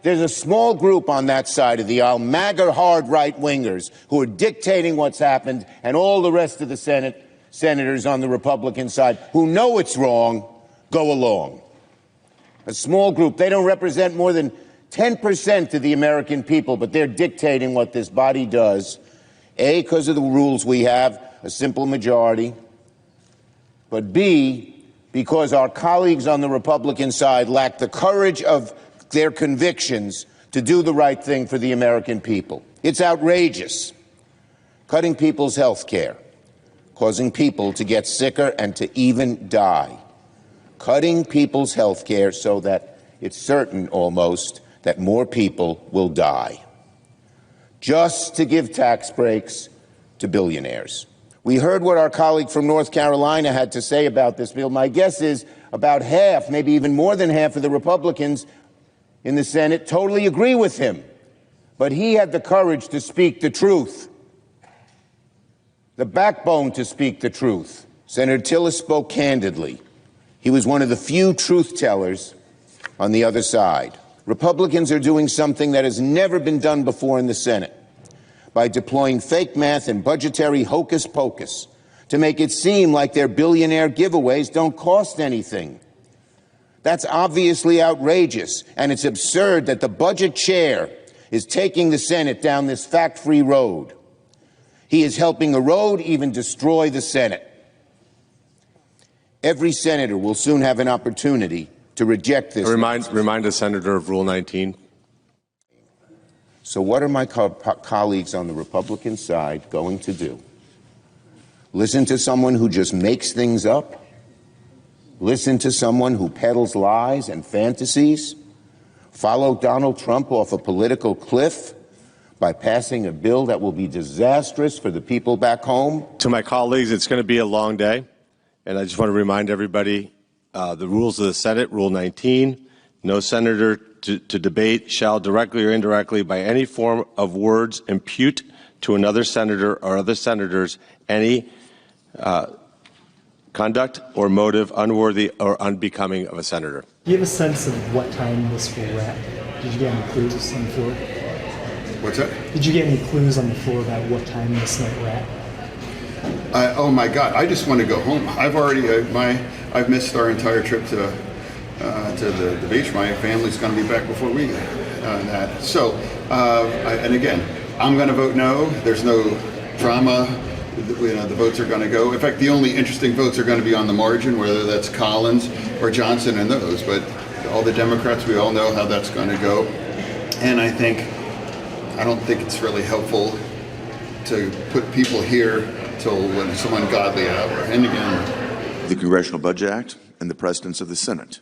There's a small group on that side of the aisle, MAGA hard right-wingers, who are dictating what's happened, and all the rest of the senators on the Republican side who know it's wrong go along. A small group. They don't represent more than 10% of the American people, but they're dictating what this body does. A, because of the rules we have, a simple majority, but B, because our colleagues on the Republican side lack the courage of their convictions to do the right thing for the American people. It's outrageous. Cutting people's health care, causing people to get sicker and to even die. Cutting people's health care so that it's certain almost that more people will die. Just to give tax breaks to billionaires. We heard what our colleague from North Carolina had to say about this bill. My guess is about half, maybe even more than half of the Republicans in the Senate totally agree with him. But he had the courage to speak the truth, the backbone to speak the truth. Senator Tillis spoke candidly. He was one of the few truth tellers on the other side. Republicans are doing something that has never been done before in the Senate by deploying fake math and budgetary hocus pocus to make it seem like their billionaire giveaways don't cost anything. That's obviously outrageous, and it's absurd that the budget chair is taking the Senate down this fact-free road. He is helping erode, even destroy the Senate. Every senator will soon have an opportunity to reject this. Remind the senator of Rule 19. So what are my colleagues on the Republican side going to do? Listen to someone who just makes things up? Listen to someone who peddles lies and fantasies? Follow Donald Trump off a political cliff by passing a bill that will be disastrous for the people back home? To my colleagues, it's going to be a long day, and I just want to remind everybody the rules of the Senate, Rule 19, no senator to debate shall directly or indirectly by any form of words impute to another senator or other senators any conduct or motive unworthy or unbecoming of a senator. Do you have a sense of what time this will wrap? Did you get any clues on the floor? What's that? Did you get any clues on the floor about what time this might wrap? Oh my God! I just want to go home. I've already I've missed our entire trip to the beach. My family's going to be back before we that. So and again, I'm going to vote no. There's no drama. The votes are going to go. In fact, the only interesting votes are going to be on the margin, whether that's Collins or Johnson and those. But all the Democrats, we all know how that's going to go. And I don't think it's really helpful to put people here till when some ungodly hour. And again, the Congressional Budget Act and the precedents of the Senate.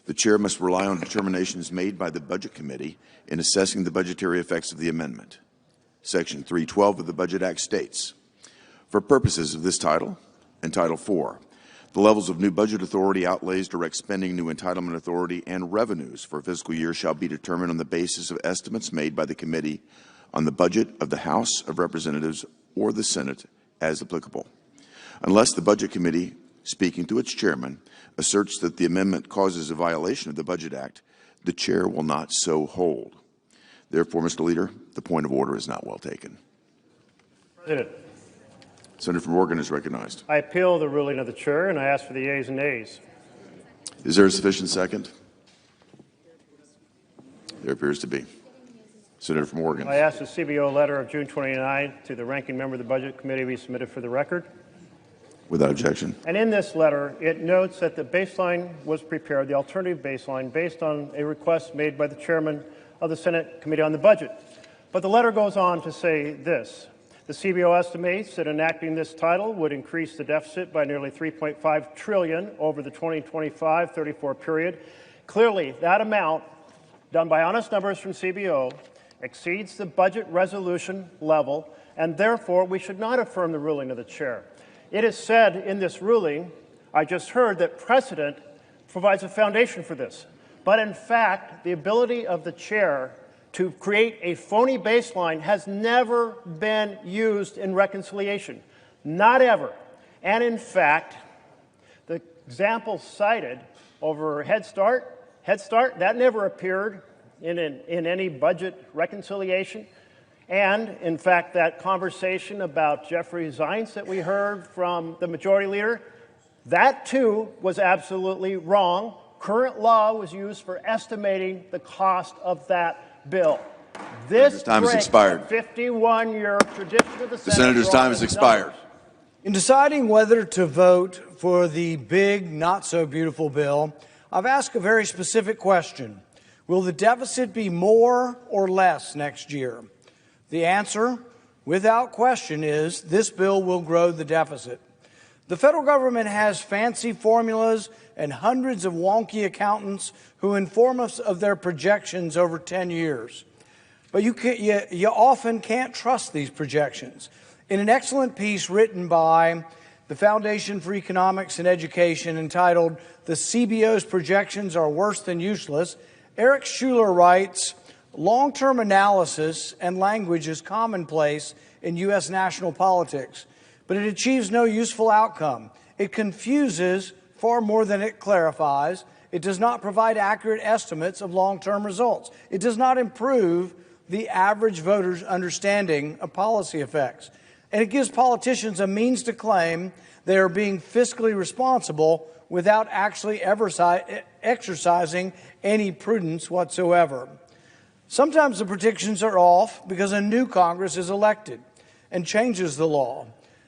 The chair must rely on determinations made by the Budget Committee in assessing the budgetary effects of the amendment. Section 312 of the Budget Act states, for purposes of this title and Title IV, the levels of new budget authority, outlays, direct spending, new entitlement authority, and revenues for a fiscal year shall be determined on the basis of estimates made by the Committee on the Budget of the House of Representatives or the Senate as applicable. Unless the Budget Committee, speaking to its chairman, asserts that the amendment causes a violation of the Budget Act, the chair will not so hold. Therefore, Mr. Leader, the point of order is not well taken. President. Senator from Oregon is recognized. I appeal the ruling of the chair, and I ask for the yeas and nays. Is there a sufficient second? There appears to be. Senator from Oregon. I ask the CBO letter of June 29 to the ranking member of the Budget Committee be submitted for the record. Without objection. And in this letter, it notes that the baseline was prepared, the alternative baseline, based on a request made by the chairman of the Senate Committee on the Budget. But the letter goes on to say this. The CBO estimates that enacting this title would increase the deficit by nearly $3.5 trillion over the 2025-34 period. Clearly, that amount, done by honest numbers from CBO, exceeds the budget resolution level, and therefore we should not affirm the ruling of the chair. It is said in this ruling, I just heard, that precedent provides a foundation for this. But in fact, the ability of the chair to create a phony baseline has never been used in reconciliation. Not ever. And in fact, the example cited over Head Start, that never appeared in any budget reconciliation. And, in fact, that conversation about Jeffrey Zients that we heard from the majority leader, that too was absolutely wrong. Current law was used for estimating the cost of that bill. This time has breaks expired. the 51-year tradition of the Senate. The senator's time has expired. In deciding whether to vote for the big, not-so-beautiful bill, I've asked a very specific question. Will the deficit be more or less next year? The answer, without question, is this bill will grow the deficit. The federal government has fancy formulas and hundreds of wonky accountants who inform us of their projections over 10 years. But you often can't trust these projections. In an excellent piece written by the Foundation for Economics and Education entitled "The CBO's Projections Are Worse Than Useless," Eric Schuler writes, "Long-term analysis and language is commonplace in U.S. national politics, but it achieves no useful outcome. It confuses far more than it clarifies. It does not provide accurate estimates of long-term results. It does not improve the average voter's understanding of policy effects. And it gives politicians a means to claim they are being fiscally responsible without actually ever exercising any prudence whatsoever. Sometimes the predictions are off because a new Congress is elected and changes the law.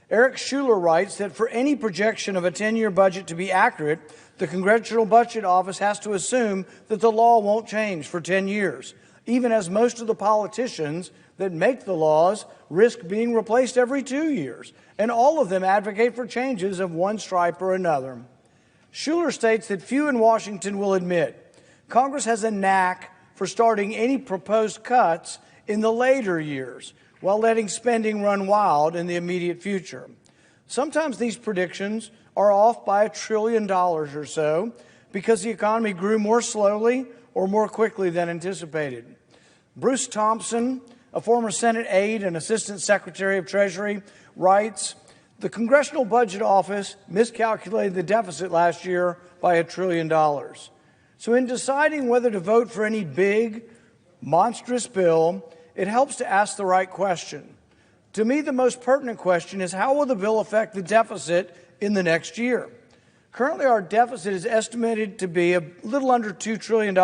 Eric Schuler writes that for any projection of a 10-year budget to be accurate, the Congressional Budget Office has to assume that the law won't change for 10 years, even as most of the politicians that make the laws risk being replaced every 2 years, and all of them advocate for changes of one stripe or another. Schuler states that few in Washington will admit Congress has a knack for starting any proposed cuts in the later years while letting spending run wild in the immediate future. Sometimes these predictions are off by $1 trillion or so because the economy grew more slowly or more quickly than anticipated. Bruce Thompson, a former Senate aide and Assistant Secretary of Treasury, writes, "The Congressional Budget Office miscalculated the deficit last year by $1 trillion. So in deciding whether to vote for any big, monstrous bill, it helps to ask the right question. To me, the most pertinent question is how will the bill affect the deficit in the next year? Currently, our deficit is estimated to be a little under $2 trillion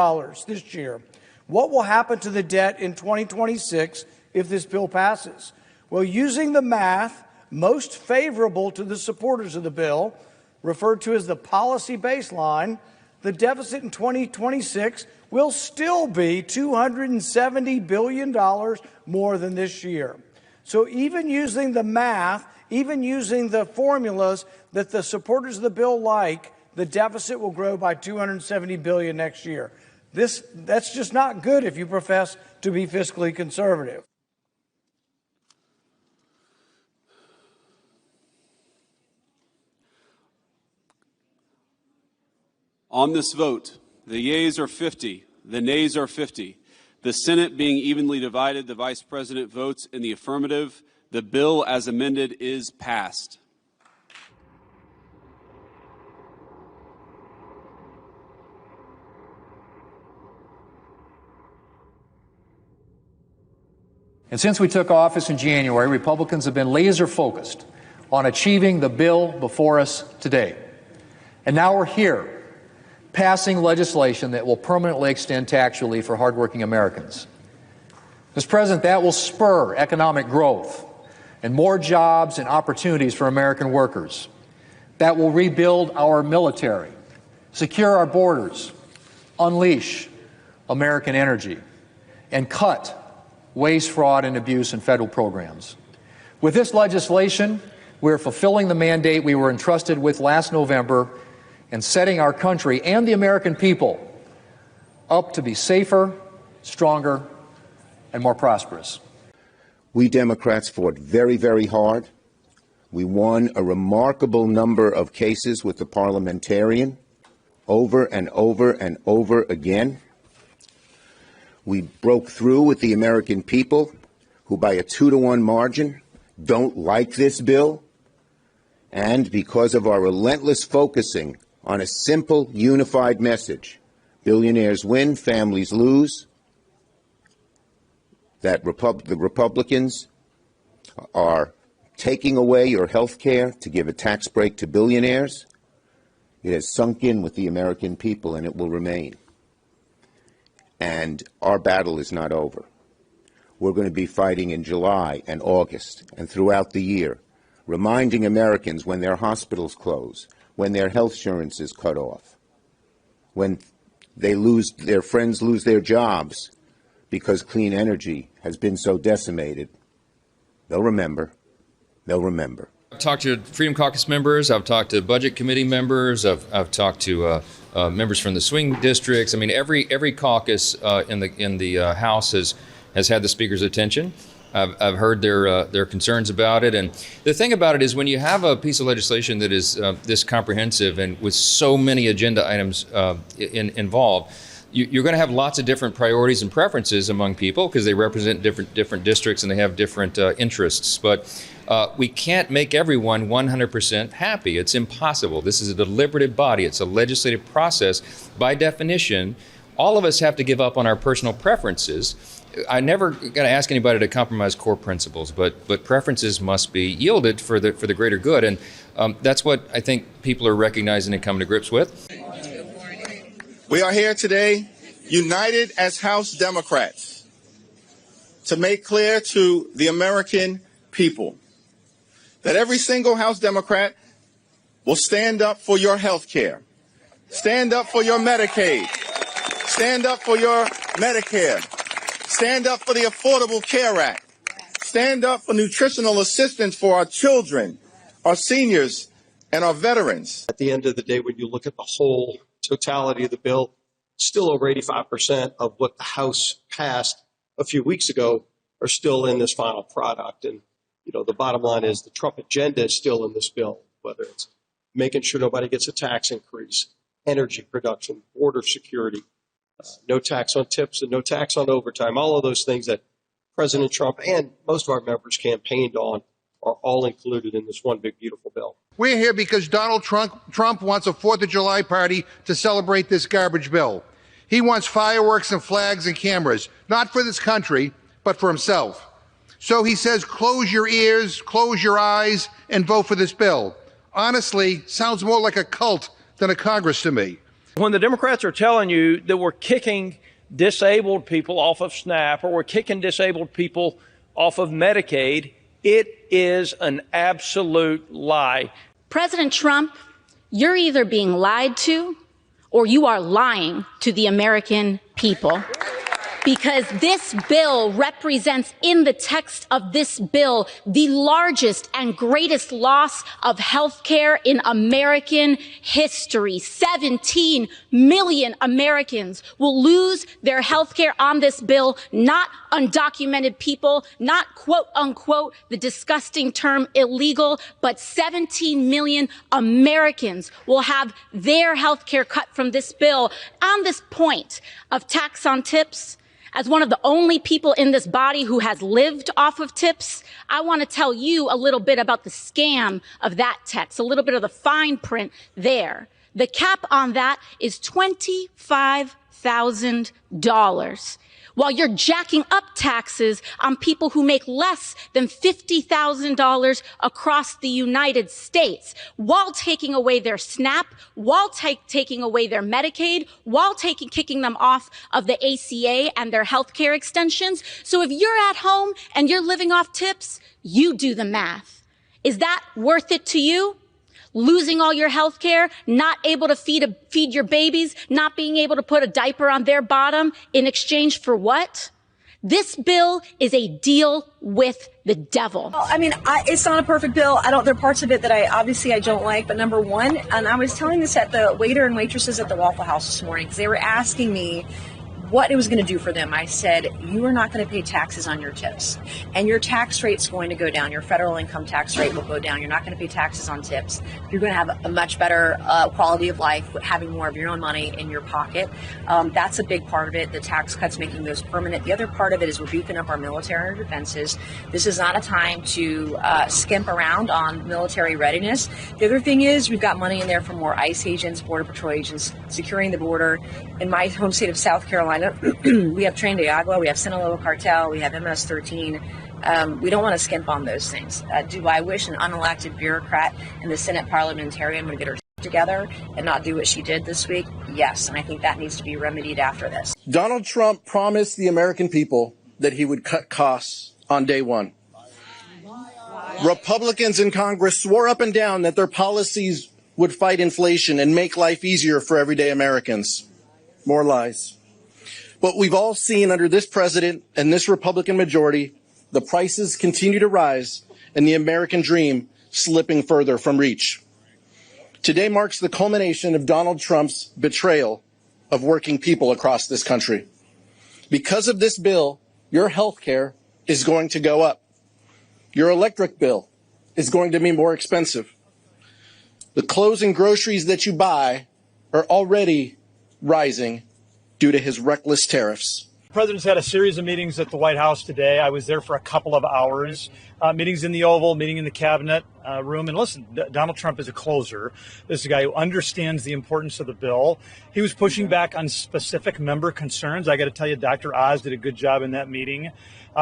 this year. What will happen to the debt in 2026 if this bill passes? Well, using the math most favorable to the supporters of the bill, referred to as the policy baseline, the deficit in 2026 will still be $270 billion more than this year. So even using the math, even using the formulas that the supporters of the bill like, the deficit will grow by $270 billion next year. That's just not good if you profess to be fiscally conservative. On this vote, the yeas are 50, the nays are 50. The Senate being evenly divided, the Vice President votes in the affirmative. The bill as amended is passed. And since we took office in January, Republicans have been laser focused on achieving the bill before us today. And now we're here, passing legislation that will permanently extend tax relief for hardworking Americans. Mr. President, that will spur economic growth and more jobs and opportunities for American workers. That will rebuild our military, secure our borders, unleash American energy, and cut waste, fraud, and abuse in federal programs. With this legislation, we're fulfilling the mandate we were entrusted with last November and setting our country and the American people up to be safer, stronger, and more prosperous. We Democrats fought very, very hard. We won a remarkable number of cases with the parliamentarian over and over and over again. We broke through with the American people who, by a 2-to-1 margin, don't like this bill. And because of our relentless focusing on a simple, unified message, billionaires win, families lose, that the Republicans are taking away your health care to give a tax break to billionaires, it has sunk in with the American people, and it will remain. And our battle is not over. We're going to be fighting in July and August and throughout the year, reminding Americans when their hospitals close, when their health insurance is cut off, when their friends lose their jobs because clean energy has been so decimated. They'll remember. They'll remember. I've talked to Freedom Caucus members. I've talked to Budget Committee members. I've talked to members from the swing districts. I mean, every caucus in the House has had the Speaker's attention. I've heard their concerns about it. And the thing about it is, when you have a piece of legislation that is this comprehensive and with so many agenda items involved, you're going to have lots of different priorities and preferences among people because they represent different districts and they have different interests. But we can't make everyone 100% happy. It's impossible. This is a deliberative body. It's a legislative process. By definition, all of us have to give up on our personal preferences. I never going to ask anybody to compromise core principles, but preferences must be yielded for the greater good, and that's what I think people are recognizing and coming to grips with. We are here today, united as House Democrats, to make clear to the American people that every single House Democrat will stand up for your health care, stand up for your Medicaid, stand up for your Medicare, stand up for the Affordable Care Act, stand up for nutritional assistance for our children, our seniors, and our veterans. At the end of the day, when you look at the whole totality of the bill, still over 85% of what the House passed a few weeks ago are still in this final product. And, you know, the bottom line is the Trump agenda is still in this bill, whether it's making sure nobody gets a tax increase, energy production, border security, no tax on tips and no tax on overtime. All of those things that President Trump and most of our members campaigned on are all included in this one big, beautiful bill. We're here because Donald Trump wants a 4th of July party to celebrate this garbage bill. He wants fireworks and flags and cameras, not for this country, but for himself. So he says, close your ears, close your eyes, and vote for this bill. Honestly, sounds more like a cult than a Congress to me. When the Democrats are telling you that we're kicking disabled people off of SNAP or we're kicking disabled people off of Medicaid, it is an absolute lie. President Trump, you're either being lied to or you are lying to the American people. Because this bill represents, in the text of this bill, the largest and greatest loss of health care in American history. 17 million Americans will lose their health care on this bill, not undocumented people, not quote unquote the disgusting term illegal, but 17 million Americans will have their health care cut from this bill. On this point of tax on tips, as one of the only people in this body who has lived off of tips, I want to tell you a little bit about the scam of that text, a little bit of the fine print there. The cap on that is $25,000. While you're jacking up taxes on people who make less than $50,000 across the United States, while taking away their SNAP, while taking away their Medicaid, while kicking them off of the ACA and their health care extensions. So if you're at home and you're living off tips, you do the math. Is that worth it to you? Losing all your health care, not able to feed your babies, not being able to put a diaper on their bottom in exchange for what? This bill is a deal with the devil. Well, I mean, it's not a perfect bill. There are parts of it that I don't like, but number one, and I was telling this at the waiter and waitresses at the Waffle House this morning, because they were asking me what it was going to do for them. I said, you are not going to pay taxes on your tips, and your tax rate's going to go down. Your federal income tax rate will go down. You're not going to pay taxes on tips. You're going to have a much better quality of life, having more of your own money in your pocket. That's a big part of it, the tax cuts, making those permanent. The other part of it is we're beefing up our military defenses. This is not a time to skimp around on military readiness. The other thing is we've got money in there for more ICE agents, Border Patrol agents, securing the border. In my home state of South Carolina, I know we have Tren de Agua, we have Sinaloa Cartel, we have MS-13. We don't want to skimp on those things. Do I wish an unelected bureaucrat in the Senate parliamentarian would get her together and not do what she did this week? Yes, and I think that needs to be remedied after this. Donald Trump promised the American people that he would cut costs on day one. Republicans in Congress swore up and down that their policies would fight inflation and make life easier for everyday Americans. More lies. But we've all seen under this president and this Republican majority, the prices continue to rise and the American dream slipping further from reach. Today marks the culmination of Donald Trump's betrayal of working people across this country. Because of this bill, your health care is going to go up. Your electric bill is going to be more expensive. The clothes and groceries that you buy are already rising due to his reckless tariffs. The president's had a series of meetings at the White House today. I was there for a couple of hours. Meetings in the Oval, meeting in the cabinet room. And listen, Donald Trump is a closer. This is a guy who understands the importance of the bill. He was pushing back on specific member concerns. I got to tell you, Dr. Oz did a good job in that meeting,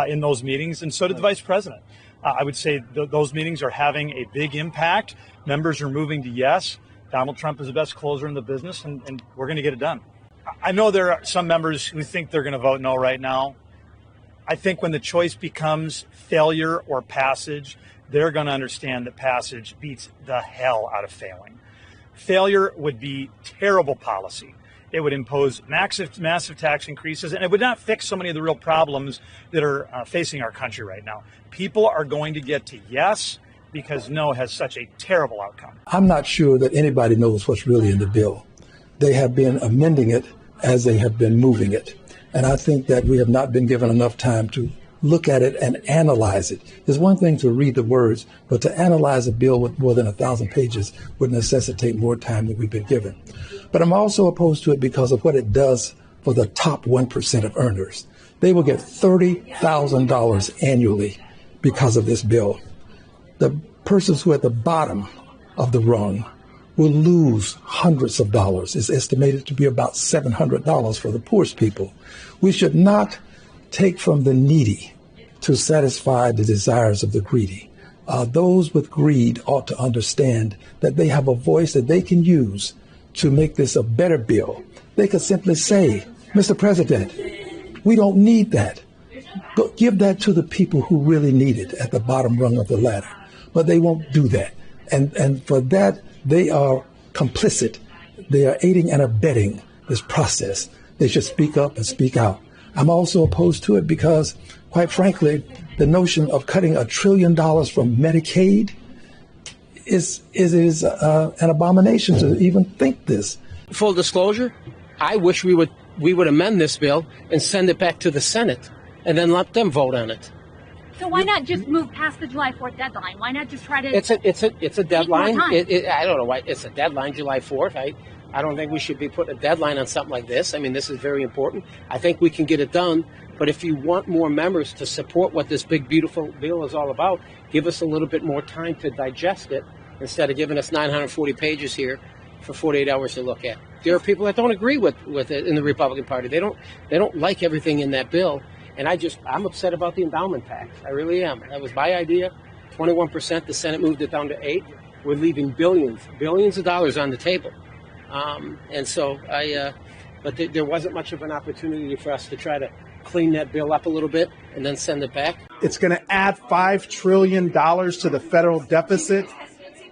in those meetings, and so did the vice president. I would say those meetings are having a big impact. Members are moving to yes. Donald Trump is the best closer in the business, and we're going to get it done. I know there are some members who think they're going to vote no right now. I think when the choice becomes failure or passage, they're going to understand that passage beats the hell out of failing. Failure would be terrible policy. It would impose massive tax increases, and it would not fix so many of the real problems that are facing our country right now. People are going to get to yes because no has such a terrible outcome. I'm not sure that anybody knows what's really in the bill. They have been amending it as they have been moving it. And I think that we have not been given enough time to look at it and analyze it. There's one thing to read the words, but to analyze a bill with more than 1,000 pages would necessitate more time than we've been given. But I'm also opposed to it because of what it does for the top 1% of earners. They will get $30,000 annually because of this bill. The persons who are at the bottom of the rung will lose hundreds of dollars. It's estimated to be about $700 for the poorest people. We should not take from the needy to satisfy the desires of the greedy. Those with greed ought to understand that they have a voice that they can use to make this a better bill. They could simply say, Mr. President, we don't need that. Go give that to the people who really need it at the bottom rung of the ladder. But they won't do that. And for that, they are complicit. They are aiding and abetting this process. They should speak up and speak out. I'm also opposed to it because, quite frankly, the notion of cutting $1 trillion from Medicaid is an abomination to even think this. Full disclosure, I wish we would amend this bill and send it back to the Senate and then let them vote on it. So why not just move past the July 4th deadline? Why not just try to? It's a deadline. I don't know why it's a deadline, July 4th. I don't think we should be putting a deadline on something like this. I mean, this is very important. I think we can get it done. But if you want more members to support what this big, beautiful bill is all about, give us a little bit more time to digest it instead of giving us 940 pages here for 48 hours to look at. There are people that don't agree with it in the Republican Party. They don't like everything in that bill. And I'm upset about the endowment tax. I really am. That was my idea. 21%. The Senate moved it down to 8%. We're leaving billions of dollars on the table. But there wasn't much of an opportunity for us to try to clean that bill up a little bit and then send it back. It's going to add $5 trillion to the federal deficit,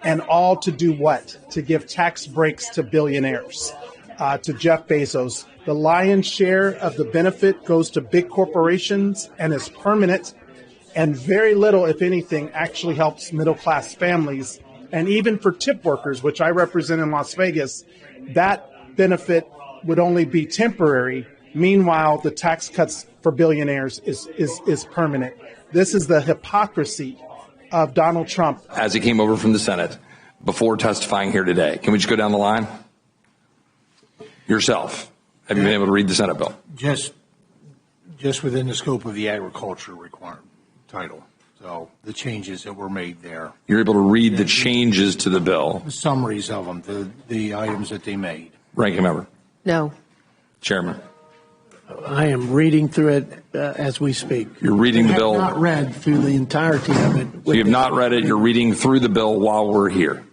and all to do what? To give tax breaks to billionaires, to Jeff Bezos. The lion's share of the benefit goes to big corporations and is permanent, and very little, if anything, actually helps middle-class families. And even for tip workers, which I represent in Las Vegas, that benefit would only be temporary. Meanwhile, the tax cuts for billionaires is permanent. This is the hypocrisy of Donald Trump. As he came over from the Senate before testifying here today, can we just go down the line? Yourself. Have you been able to read the Senate bill? Just within the scope of the agriculture requirement title. So the changes that were made there. You're able to read the changes to the bill. The summaries of them, the items that they made. Ranking member. No. Chairman. I am reading through it as we speak. You're reading the bill. I have not read through the entirety of it. So you have not read it. You're reading through the bill while we're here.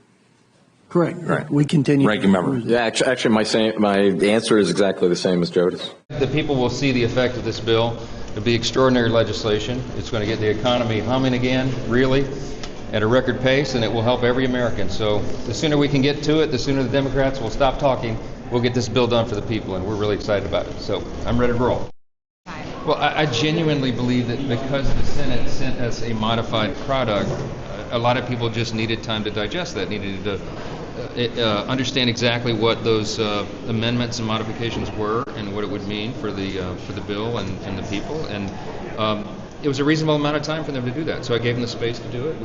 Correct. Right. We continue. Ranking member. Yeah, actually, my answer is exactly the same as Jody's. The people will see the effect of this bill. It'll be extraordinary legislation. It's going to get the economy humming again, really, at a record pace, and it will help every American. So the sooner we can get to it, the sooner the Democrats will stop talking. We'll get this bill done for the people, and we're really excited about it. So I'm ready to roll. Well, I genuinely believe that because the Senate sent us a modified product, a lot of people just needed time to digest that, needed to understand exactly what those amendments and modifications were and what it would mean for the bill and the people. And it was a reasonable amount of time for them to do that. So I gave them the space to do it.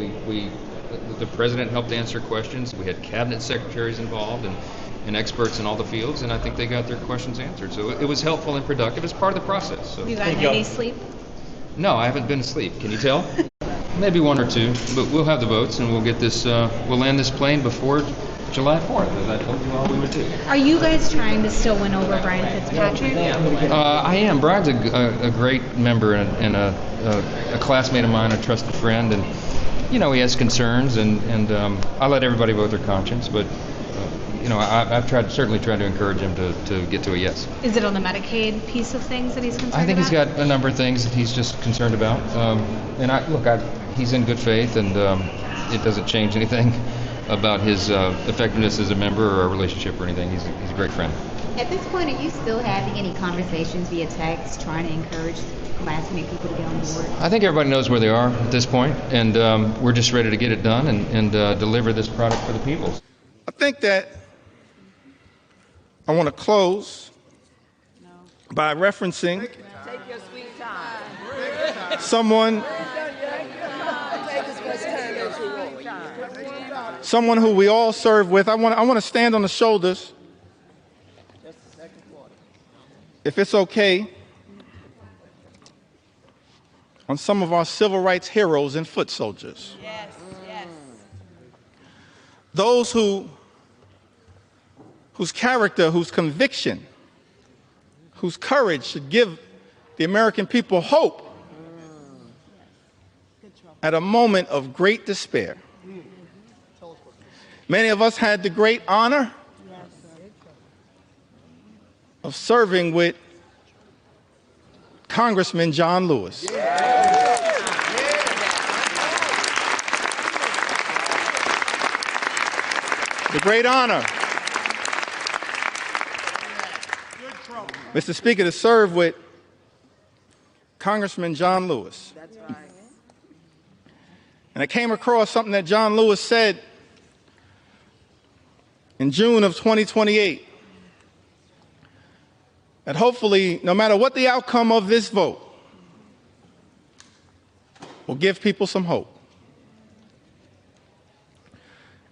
The president helped answer questions. We had cabinet secretaries involved and experts in all the fields, and I think they got their questions answered. So it was helpful and productive. It's part of the process. So. You got any sleep? No, I haven't been asleep. Can you tell? Maybe one or two, but we'll have the votes, and we'll get this. We'll land this plane before July 4th, as I told you all we would do. Are you guys trying to still win over Brian Fitzpatrick? I am. Brian's a great member and a classmate of mine, a trusted friend, and he has concerns, and I let everybody vote their conscience, but. I've certainly tried to encourage him to get to a yes. Is it on the Medicaid piece of things that he's concerned about? I think he's got a number of things that he's just concerned about. He's in good faith, and it doesn't change anything about his effectiveness as a member or a relationship or anything. He's a great friend. At this point, are you still having any conversations via text trying to encourage last-minute people to get on board? I think everybody knows where they are at this point, and we're just ready to get it done and deliver this product for the people. I think that I want to close by referencing someone who we all serve with. I want to stand on the shoulders, if it's okay, on some of our civil rights heroes and foot soldiers. Yes, yes. Those whose character, whose conviction, whose courage should give the American people hope at a moment of great despair. Many of us had the great honor of serving with Congressman John Lewis. The great honor, Mr. Speaker, to serve with Congressman John Lewis. That's right. And I came across something that John Lewis said in June of 2028, that hopefully, no matter what the outcome of this vote, will give people some hope.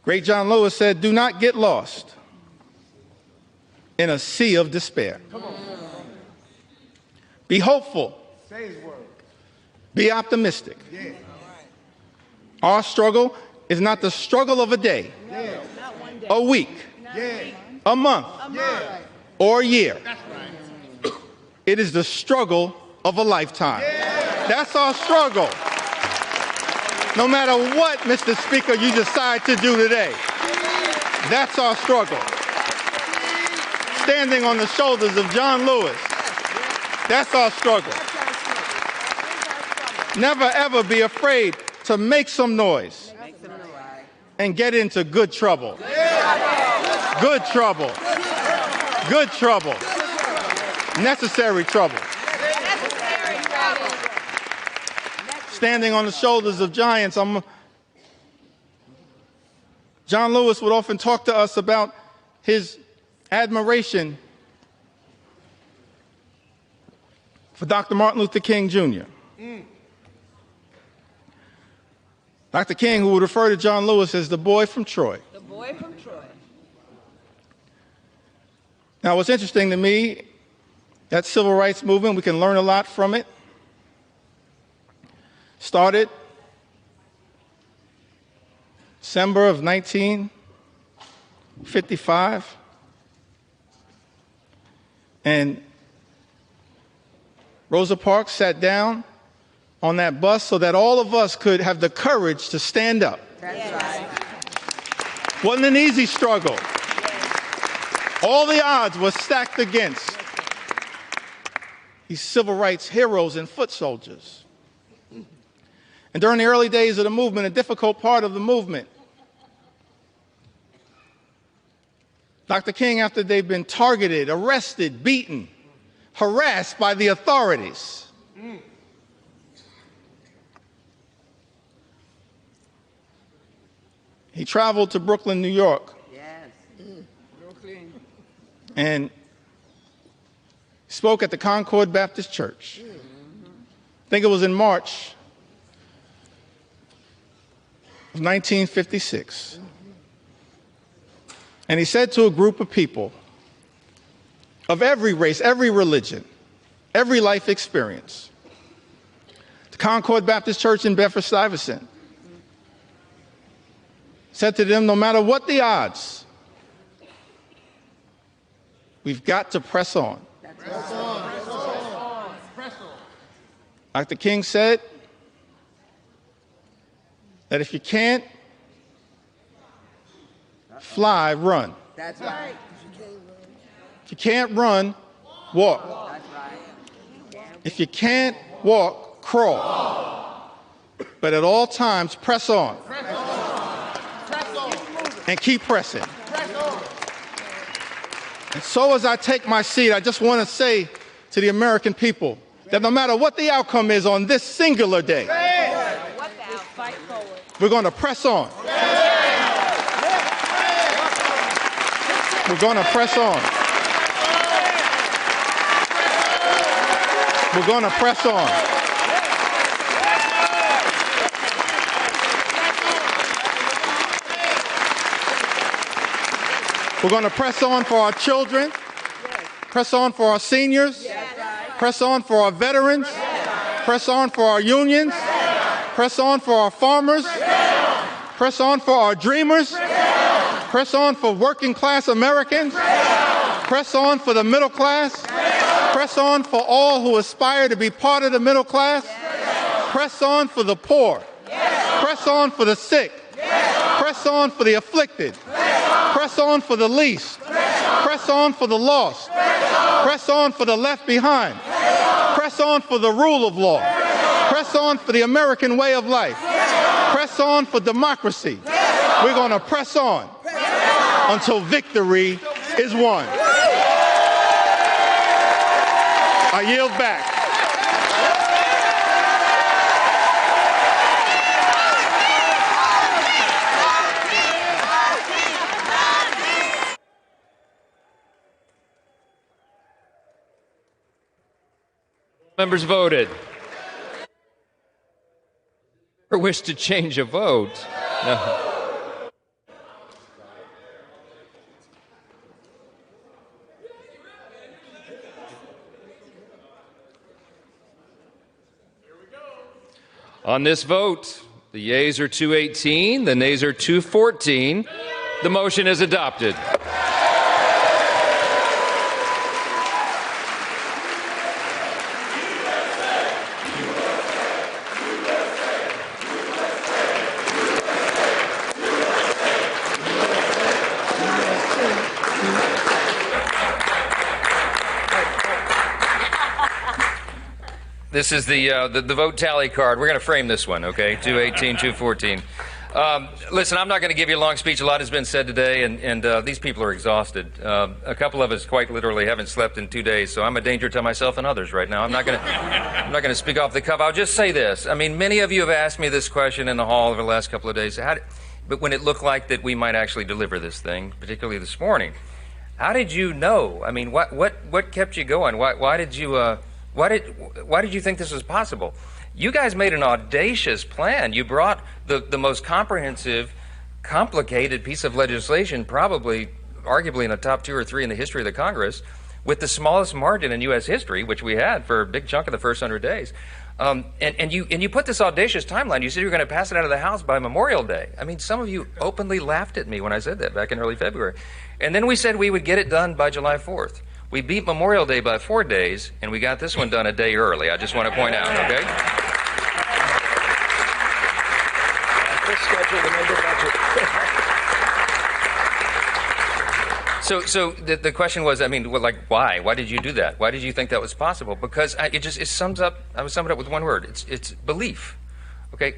Great John Lewis said, "Do not get lost in a sea of despair. Be hopeful. Be optimistic. Our struggle is not the struggle of a day, a week, a month, or a year. It is the struggle of a lifetime." That's our struggle. No matter what, Mr. Speaker, you decide to do today, that's our struggle. Standing on the shoulders of John Lewis, that's our struggle. Never, ever be afraid to make some noise and get into good trouble. Good trouble. Good trouble. Necessary trouble. Standing on the shoulders of giants. John Lewis would often talk to us about his admiration for Dr. Martin Luther King, Jr. Dr. King, who would refer to John Lewis as the boy from Troy. The boy from Troy. Now, what's interesting to me, that civil rights movement, we can learn a lot from it. Started December of 1955. And Rosa Parks sat down on that bus so that all of us could have the courage to stand up. That's right. Wasn't an easy struggle. All the odds were stacked against these civil rights heroes and foot soldiers. And during the early days of the movement, a difficult part of the movement, Dr. King, after they've been targeted, arrested, beaten, harassed by the authorities, he traveled to Brooklyn, New York. And spoke at the Concord Baptist Church. I think it was in March of 1956. And he said to a group of people of every race, every religion, every life experience, the Concord Baptist Church in Bedford-Stuyvesant, said to them, no matter what the odds, we've got to press on. Press on. Press on. Press on. Dr. King said that if you can't fly, run. That's right. If you can't run, walk. That's right. If you can't walk, crawl. But at all times, press on. Press on. Press on. And keep pressing. Press on. And so as I take my seat, I just want to say to the American people that no matter what the outcome is on this singular day, we're going to press on. We're going to press on. We're going to press on. We're going to press on for our children, press on for our seniors, press on for our veterans, press on for our unions, press on for our farmers, press on for our dreamers, press on for working class Americans, press on for the middle class, press on for all who aspire to be part of the middle class, press on for the poor, press on for the sick, press on for the afflicted, press on for the least, press on for the lost, press on for the left behind, press on for the rule of law, press on for the American way of life, press on for democracy. We're going to press on until victory is won. I yield back. Members voted. Or wish to change a vote? No. On this vote, the yeas are 218, the nays are 214. The motion is adopted. This is the vote tally card. We're going to frame this one, okay? 218, 214. Listen, I'm not going to give you a long speech. A lot has been said today, and these people are exhausted. A couple of us quite literally haven't slept in 2 days, so I'm a danger to myself and others right now. I'm not going to speak off the cuff. I'll just say this. I mean, many of you have asked me this question in the hall over the last couple of days. But when it looked like that we might actually deliver this thing, particularly this morning, how did you know? I mean, what kept you going? Why did you think this was possible? You guys made an audacious plan. You brought the most comprehensive, complicated piece of legislation, probably, arguably in the top 2 or 3 in the history of the Congress, with the smallest margin in U.S. history, which we had for a big chunk of the first 100 days. And you put this audacious timeline. You said you were going to pass it out of the House by Memorial Day. I mean, some of you openly laughed at me when I said that back in early February. And then we said we would get it done by July 4th. We beat Memorial Day by 4 days, and we got this one done a day early. I just want to point out, okay? So the question was, I mean, well, like, why? Why did you do that? Why did you think that was possible? Because I would sum it up with one word. It's belief. Okay,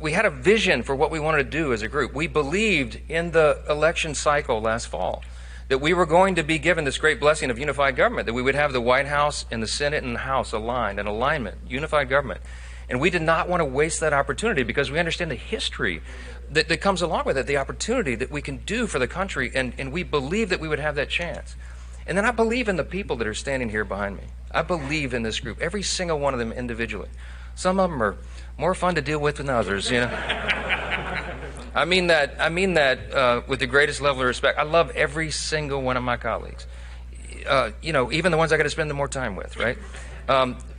we had a vision for what we wanted to do as a group. We believed in the election cycle last fall that we were going to be given this great blessing of unified government, that we would have the White House and the Senate and the House aligned, in alignment, unified government. And we did not want to waste that opportunity because we understand the history that comes along with it, the opportunity that we can do for the country, and we believe that we would have that chance. And then I believe in the people that are standing here behind me. I believe in this group, every single one of them individually. Some of them are more fun to deal with than others, you know. I mean that with the greatest level of respect. I love every single one of my colleagues. You know, even the ones I got to spend the more time with, right?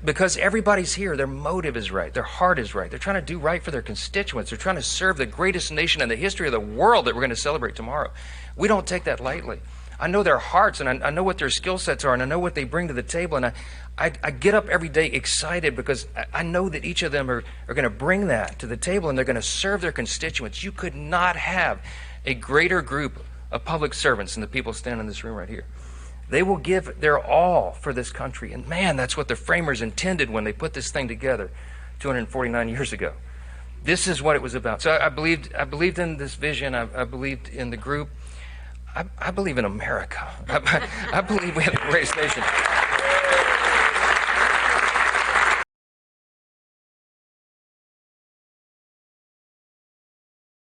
Because everybody's here, their motive is right, their heart is right. They're trying to do right for their constituents. They're trying to serve the greatest nation in the history of the world that we're going to celebrate tomorrow. We don't take that lightly. I know their hearts, and I know what their skill sets are, and I know what they bring to the table, and I get up every day excited because I know that each of them are going to bring that to the table, and they're going to serve their constituents. You could not have a greater group of public servants than the people standing in this room right here. They will give their all for this country. And man, that's what the framers intended when they put this thing together 249 years ago. This is what it was about. So I believed in this vision. I believed in the group. I believe in America. I believe we have the greatest nation.